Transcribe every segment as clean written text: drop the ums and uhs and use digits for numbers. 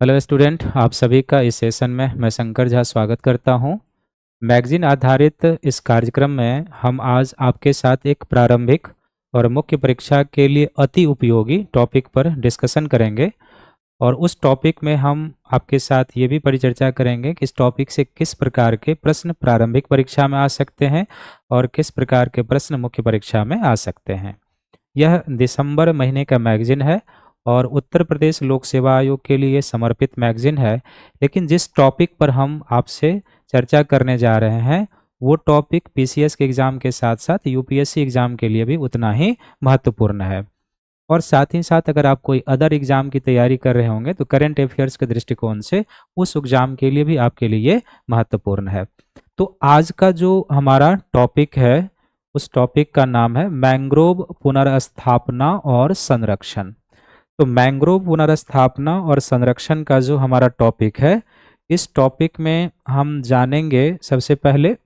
Hello student, आप सभी का इस सेशन में मैं शंकर झा स्वागत करता हूं। मैगजीन आधारित इस कार्यक्रम में हम आज आपके साथ एक प्रारंभिक और मुख्य परीक्षा के लिए अति उपयोगी टॉपिक पर डिस्कशन करेंगे। और उस टॉपिक में हम आपके साथ ये भी परिचर्चा करेंगे कि इस टॉपिक से किस प्रकार के प्रश्न प्रारंभिक परीक्षा में आ सकते हैं और किस प्रकार के प्रश्न मुख्य परीक्षा में आ सकते हैं। यह दिसंबर महीने का मैगजीन है और उत्तर प्रदेश लोक सेवा आयोग के लिए समर्पित मैगजीन है। लेकिन जिस टॉपिक पर हम आपसे चर्चा करने जा रहे हैं वो टॉपिक पीसीएस के एग्ज़ाम के साथ साथ यूपीएससी एग्ज़ाम के लिए भी उतना ही महत्वपूर्ण है। और साथ ही साथ अगर आप कोई अदर एग्ज़ाम की तैयारी कर रहे होंगे तो करंट अफेयर्स के दृष्टिकोण से उस एग्ज़ाम के लिए भी आपके लिए महत्वपूर्ण है। तो आज का जो हमारा टॉपिक है उस टॉपिक का नाम है मैंग्रोव पुनर्स्थापना और संरक्षण। तो मैंग्रोव पुनर्स्थापना और संरक्षण का जो हमारा टॉपिक है, इस टॉपिक में हम जानेंगे सबसे पहले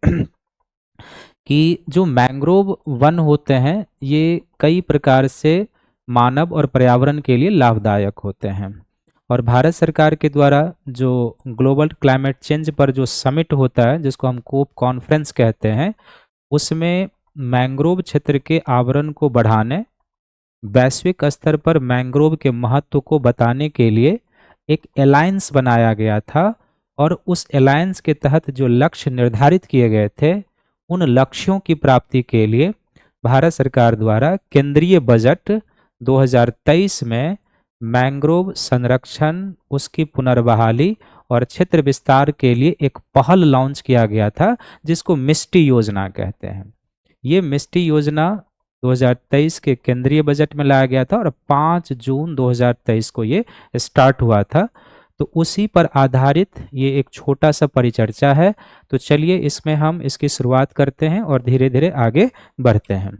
कि जो मैंग्रोव वन होते हैं ये कई प्रकार से मानव और पर्यावरण के लिए लाभदायक होते हैं। और भारत सरकार के द्वारा जो ग्लोबल क्लाइमेट चेंज पर जो समिट होता है जिसको हम कोप कॉन्फ्रेंस कहते हैं, उसमें मैंग्रोव क्षेत्र के आवरण को बढ़ाने, वैश्विक स्तर पर मैंग्रोव के महत्व को बताने के लिए एक अलायंस बनाया गया था। और उस अलायंस के तहत जो लक्ष्य निर्धारित किए गए थे उन लक्ष्यों की प्राप्ति के लिए भारत सरकार द्वारा केंद्रीय बजट 2023 में मैंग्रोव संरक्षण, उसकी पुनर्बहाली और क्षेत्र विस्तार के लिए एक पहल लॉन्च किया गया था जिसको मिस्टी योजना कहते हैं। ये मिस्टी योजना 2023 के केंद्रीय बजट में लाया गया था और 5 जून 2023 को ये स्टार्ट हुआ था। तो उसी पर आधारित ये एक छोटा सा परिचर्चा है। तो चलिए इसमें हम इसकी शुरुआत करते हैं और धीरे धीरे आगे बढ़ते हैं।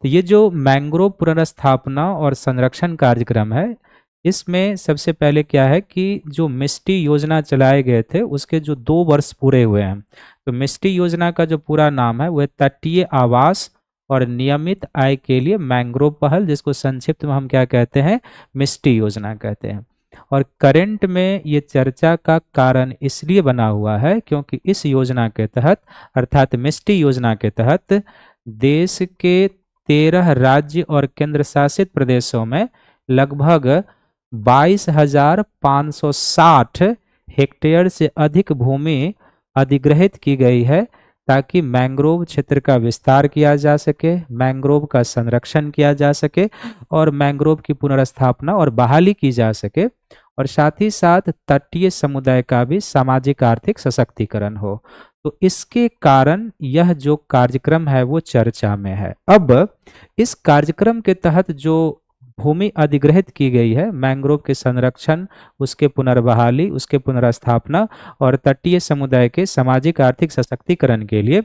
तो ये जो मैंग्रोव पुनर्स्थापना और संरक्षण कार्यक्रम है, इसमें सबसे पहले क्या है कि जो मिस्टी योजना चलाए गए थे उसके जो 2 वर्ष पूरे हुए हैं। तो मिस्टी योजना का जो पूरा नाम है वह तटीय आवास और नियमित आय के लिए मैंग्रोव पहल, जिसको संक्षिप्त में हम क्या कहते हैं, मिस्टी योजना कहते हैं। और करंट में ये चर्चा का कारण इसलिए बना हुआ है क्योंकि इस योजना के तहत अर्थात मिस्टी योजना के तहत देश के 13 राज्य और केंद्र शासित प्रदेशों में लगभग 22,560 हेक्टेयर से अधिक भूमि अधिग्रहित की गई है ताकि मैंग्रोव क्षेत्र का विस्तार किया जा सके, मैंग्रोव का संरक्षण किया जा सके और मैंग्रोव की पुनर्स्थापना और बहाली की जा सके और साथ ही साथ तटीय समुदाय का भी सामाजिक आर्थिक सशक्तिकरण हो। तो इसके कारण यह जो कार्यक्रम है वो चर्चा में है। अब इस कार्यक्रम के तहत जो भूमि अधिग्रहित की गई है मैंग्रोव के संरक्षण, उसके पुनर्बहाली, उसके पुनर्स्थापना और तटीय समुदाय के सामाजिक आर्थिक सशक्तिकरण के लिए,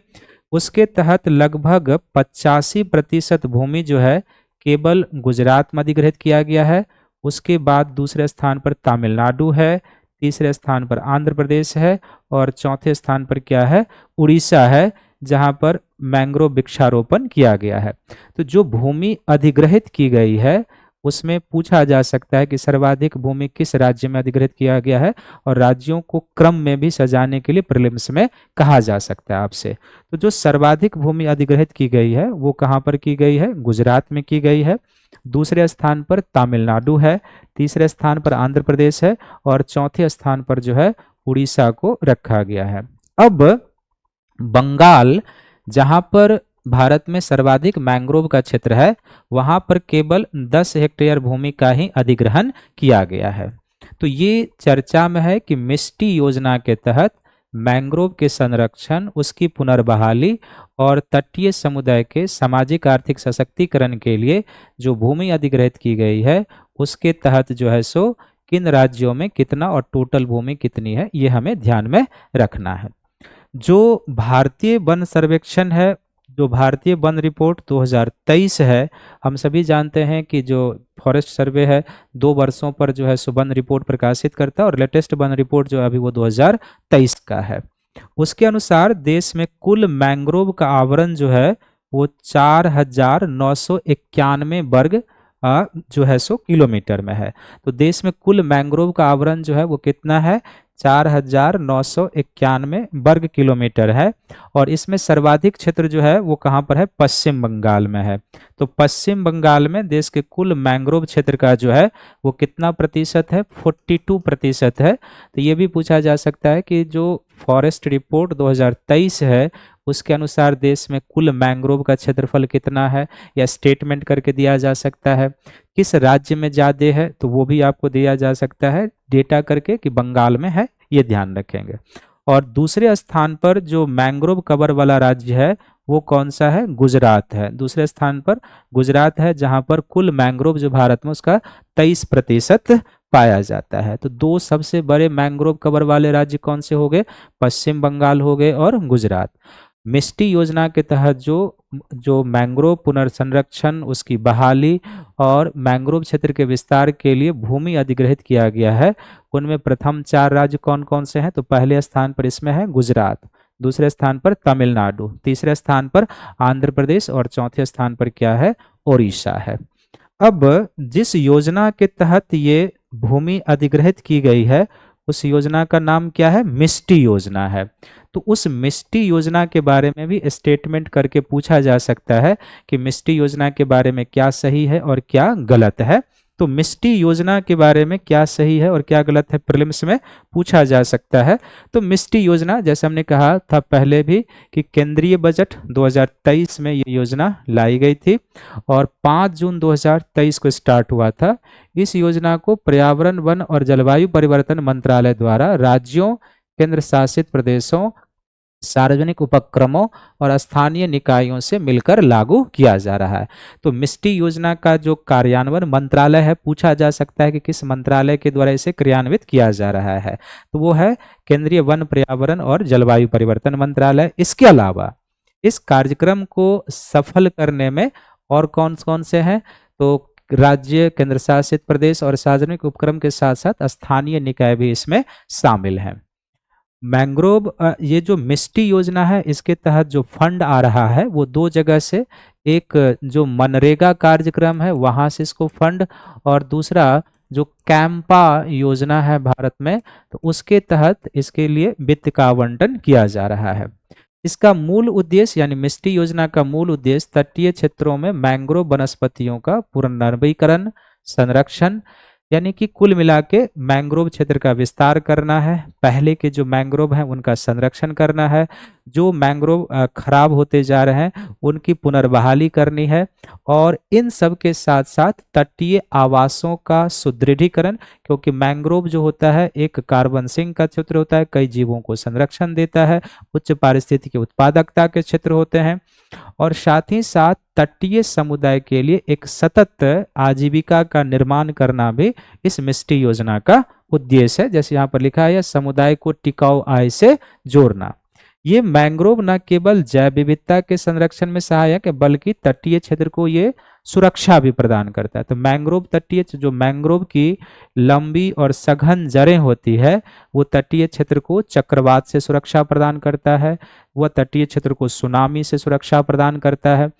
उसके तहत लगभग 85% भूमि जो है केवल गुजरात में अधिग्रहित किया गया है। उसके बाद दूसरे स्थान पर तमिलनाडु है, तीसरे स्थान पर आंध्र प्रदेश है और चौथे स्थान पर क्या है, उड़ीसा है, जहां पर मैंग्रोव वृक्षारोपण किया गया है। तो जो भूमि अधिग्रहित की गई है उसमें पूछा जा सकता है कि सर्वाधिक भूमि किस राज्य में अधिग्रहित किया गया है और राज्यों को क्रम में भी सजाने के लिए प्रीलिम्स में कहा जा सकता है आपसे। तो जो सर्वाधिक भूमि अधिग्रहित की गई है वो कहाँ पर की गई है, गुजरात में की गई है। दूसरे स्थान पर तमिलनाडु है, तीसरे स्थान पर आंध्र प्रदेश है और चौथे स्थान पर जो है उड़ीसा को रखा गया है। अब बंगाल, जहां पर भारत में सर्वाधिक मैंग्रोव का क्षेत्र है, वहां पर केवल 10 हेक्टेयर भूमि का ही अधिग्रहण किया गया है। तो ये चर्चा में है कि मिस्टी योजना के तहत मैंग्रोव के संरक्षण, उसकी पुनर्बहाली और तटीय समुदाय के सामाजिक आर्थिक सशक्तिकरण के लिए जो भूमि अधिग्रहित की गई है उसके तहत जो है सो किन राज्यों में कितना और टोटल भूमि कितनी है ये हमें ध्यान में रखना है। जो भारतीय वन सर्वेक्षण है, जो भारतीय वन रिपोर्ट 2023 है, हम सभी जानते हैं कि जो फॉरेस्ट सर्वे है 2 वर्षों पर जो है सो वन रिपोर्ट प्रकाशित करता है और लेटेस्ट वन रिपोर्ट जो अभी वो 2023 का है। उसके अनुसार देश में कुल मैंग्रोव का आवरण जो है वो 4,991 वर्ग जो है सो किलोमीटर में है। तो देश में कुल मैंग्रोव का आवरण जो है वो कितना है, 4,991 वर्ग किलोमीटर है। और इसमें सर्वाधिक क्षेत्र जो है वो कहाँ पर है, पश्चिम बंगाल में है। तो पश्चिम बंगाल में देश के कुल मैंग्रोव क्षेत्र का जो है वो कितना प्रतिशत है, 42% है। तो ये भी पूछा जा सकता है कि जो फॉरेस्ट रिपोर्ट 2023 है उसके अनुसार देश में कुल मैंग्रोव का क्षेत्रफल कितना है, या स्टेटमेंट करके दिया जा सकता है। किस राज्य में ज़्यादा है तो वो भी आपको दिया जा सकता है डेटा करके कि बंगाल में है, ये ध्यान रखेंगे। और दूसरे स्थान पर जो मैंग्रोव कवर वाला राज्य है वो कौन सा है, गुजरात है। दूसरे स्थान पर गुजरात है, जहां पर कुल मैंग्रोव जो भारत में उसका 23% पाया जाता है। तो दो सबसे बड़े मैंग्रोव कवर वाले राज्य कौन से हो गए, पश्चिम बंगाल हो गए और गुजरात। मिस्टी योजना के तहत जो जो मैंग्रोव पुनर्संरक्षण, उसकी बहाली और मैंग्रोव क्षेत्र के विस्तार के लिए भूमि अधिग्रहित किया गया है, उनमें प्रथम 4 राज्य कौन कौन से हैं। तो पहले स्थान पर इसमें है गुजरात, दूसरे स्थान पर तमिलनाडु, तीसरे स्थान पर आंध्र प्रदेश और चौथे स्थान पर क्या है, ओडिशा है। अब जिस योजना के तहत ये भूमि अधिग्रहित की गई है उस योजना का नाम क्या है, मिस्टी योजना है। तो उस मिस्टी योजना के बारे में भी स्टेटमेंट करके पूछा जा सकता है कि मिस्टी योजना के बारे में क्या सही है और क्या गलत है। तो मिस्टी योजना के बारे में क्या सही है और क्या गलत है प्रीलिम्स में पूछा जा सकता है। तो मिस्टी योजना, जैसे हमने कहा था पहले भी कि केंद्रीय बजट 2023 में ये योजना लाई गई थी और 5 जून 2023 को स्टार्ट हुआ था। इस योजना को पर्यावरण, वन और जलवायु परिवर्तन मंत्रालय द्वारा राज्यों, केंद्र शासित प्रदेशों, सार्वजनिक उपक्रमों और स्थानीय निकायों से मिलकर लागू किया जा रहा है। तो मिस्टी योजना का जो कार्यान्वयन मंत्रालय है, पूछा जा सकता है कि किस मंत्रालय के द्वारा इसे क्रियान्वित किया जा रहा है, तो वो है केंद्रीय वन, पर्यावरण और जलवायु परिवर्तन मंत्रालय। इसके अलावा इस कार्यक्रम को सफल करने में और कौन कौन से हैं, तो राज्य, केंद्र शासित प्रदेश और सार्वजनिक उपक्रम के साथ साथ स्थानीय निकाय भी इसमें शामिल हैं। मैंग्रोव, ये जो मिस्टी योजना है इसके तहत जो फंड आ रहा है वो दो जगह से, एक जो मनरेगा कार्यक्रम है वहां से इसको फंड, और दूसरा जो कैंपा योजना है भारत में, तो उसके तहत इसके लिए वित्त का आवंटन किया जा रहा है। इसका मूल उद्देश्य यानी मिस्टी योजना का मूल उद्देश्य तटीय क्षेत्रों में मैंग्रोव वनस्पतियों का पुनर्नवीकरण, संरक्षण, यानी कि कुल मिला के मैंग्रोव क्षेत्र का विस्तार करना है, पहले के जो मैंग्रोव हैं उनका संरक्षण करना है, जो मैंग्रोव खराब होते जा रहे हैं उनकी पुनर्बहाली करनी है, और इन सब के साथ साथ तटीय आवासों का सुदृढ़ीकरण, क्योंकि मैंग्रोव जो होता है एक कार्बन सिंक का क्षेत्र होता है, कई जीवों को संरक्षण देता है, उच्च पारिस्थितिकी उत्पादकता के क्षेत्र होते हैं, और साथ ही साथ तटीय समुदाय के लिए एक सतत आजीविका का निर्माण करना भी इस मिस्टी योजना का उद्देश्य है। जैसे यहाँ पर लिखा है, समुदाय को टिकाऊ आय से जोड़ना। ये मैंग्रोव न केवल जैव विविधता के संरक्षण में सहायक है बल्कि तटीय क्षेत्र को ये सुरक्षा भी प्रदान करता है। तो मैंग्रोव तटीय, जो मैंग्रोव की लंबी और सघन जड़ें होती है वो तटीय क्षेत्र को चक्रवात से सुरक्षा प्रदान करता है, वह तटीय क्षेत्र को सुनामी से सुरक्षा प्रदान करता है,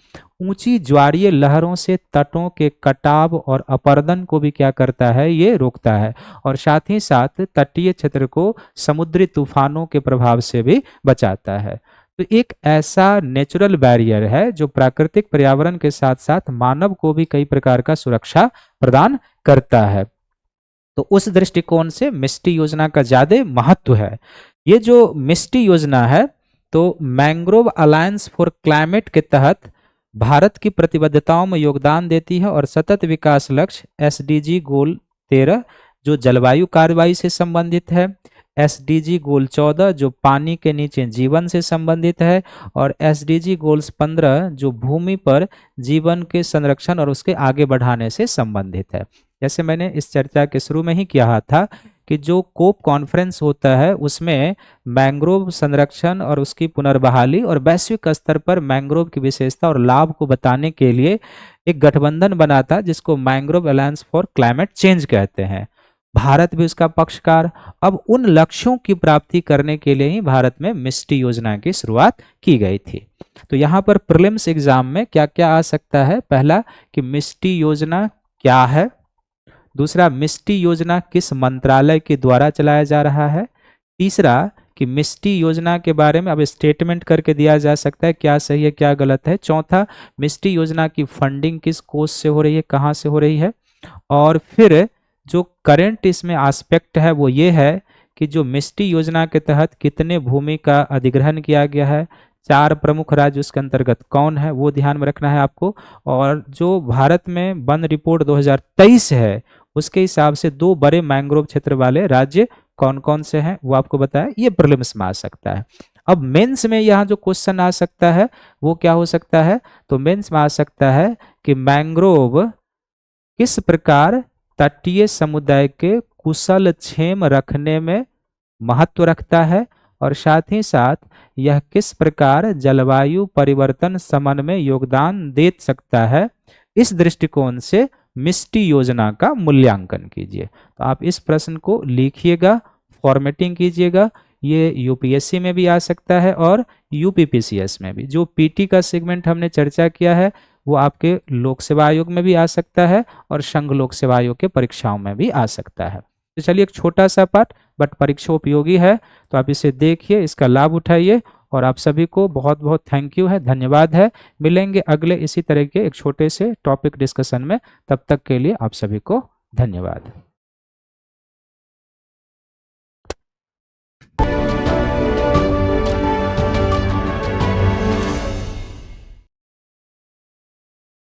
ऊंची ज्वारीय लहरों से तटों के कटाव और अपरदन को भी क्या करता है, ये रोकता है, और साथ ही साथ तटीय क्षेत्र को समुद्री तूफानों के प्रभाव से भी बचाता है। तो एक ऐसा नेचुरल बैरियर है जो प्राकृतिक पर्यावरण के साथ साथ मानव को भी कई प्रकार का सुरक्षा प्रदान करता है। तो उस दृष्टिकोण से मिस्टी योजना का ज्यादा महत्व है। ये जो मिस्टी योजना है तो मैंग्रोव अलायंस फॉर क्लाइमेट के तहत भारत की प्रतिबद्धताओं में योगदान देती है और सतत विकास लक्ष्य एसडीजी गोल 13 जो जलवायु कार्रवाई से संबंधित है, एसडीजी गोल 14 जो पानी के नीचे जीवन से संबंधित है, और एसडीजी गोल्स 15 जो भूमि पर जीवन के संरक्षण और उसके आगे बढ़ाने से संबंधित है। जैसे मैंने इस चर्चा के शुरू में ही किया था कि जो कोप कॉन्फ्रेंस होता है उसमें मैंग्रोव संरक्षण और उसकी पुनर्बहाली और वैश्विक स्तर पर मैंग्रोव की विशेषता और लाभ को बताने के लिए एक गठबंधन बना था जिसको mangrove alliance for climate change कहते हैं। भारत भी उसका पक्षकार। अब उन लक्ष्यों की प्राप्ति करने के लिए ही भारत में मिस्टी योजना की शुरुआत की गई थी। तो यहाँ पर प्रीलिम्स एग्जाम में क्या क्या आ सकता है, पहला कि मिस्टी योजना क्या है? दूसरा, मिष्टी योजना किस मंत्रालय के द्वारा चलाया जा रहा है? तीसरा, कि मिष्टी योजना के बारे में अब स्टेटमेंट करके दिया जा सकता है क्या सही है क्या गलत है। चौथा, मिष्टी योजना की फंडिंग किस कोष से हो रही है, कहाँ से हो रही है। और फिर जो करंट इसमें एस्पेक्ट है वो ये है कि जो मिष्टी योजना के तहत कितने भूमि का अधिग्रहण किया गया है, 4 प्रमुख राज्य उसके अंतर्गत कौन है वो ध्यान में रखना है आपको। और जो भारत में वन रिपोर्ट 2023 है उसके हिसाब से 2 बड़े मैंग्रोव क्षेत्र वाले राज्य कौन कौन से हैं वो आपको बताया। ये प्रीलिम्स में आ सकता है। अब मेंस में यहाँ जो क्वेश्चन आ सकता है वो क्या हो सकता है, तो मेंस में आ सकता है कि मैंग्रोव किस प्रकार तटीय समुदाय के कुशल क्षेम रखने में महत्व रखता है, और साथ ही साथ यह किस प्रकार जलवायु परिवर्तन शमन में योगदान दे सकता है। इस दृष्टिकोण से मिष्टी योजना का मूल्यांकन कीजिए। तो आप इस प्रश्न को लिखिएगा, फॉर्मेटिंग कीजिएगा। ये यूपीएससी में भी आ सकता है और यूपीपीसीएस में भी। जो पीटी का सेगमेंट हमने चर्चा किया है वो आपके लोक सेवा आयोग में भी आ सकता है और संघ लोक सेवा आयोग के परीक्षाओं में भी आ सकता है। तो चलिए, एक छोटा सा पाठ बट परीक्षा उपयोगी है, तो आप इसे देखिए, इसका लाभ उठाइए। और आप सभी को बहुत बहुत थैंक यू है, धन्यवाद है। मिलेंगे अगले इसी तरह के एक छोटे से टॉपिक डिस्कशन में। तब तक के लिए आप सभी को धन्यवाद।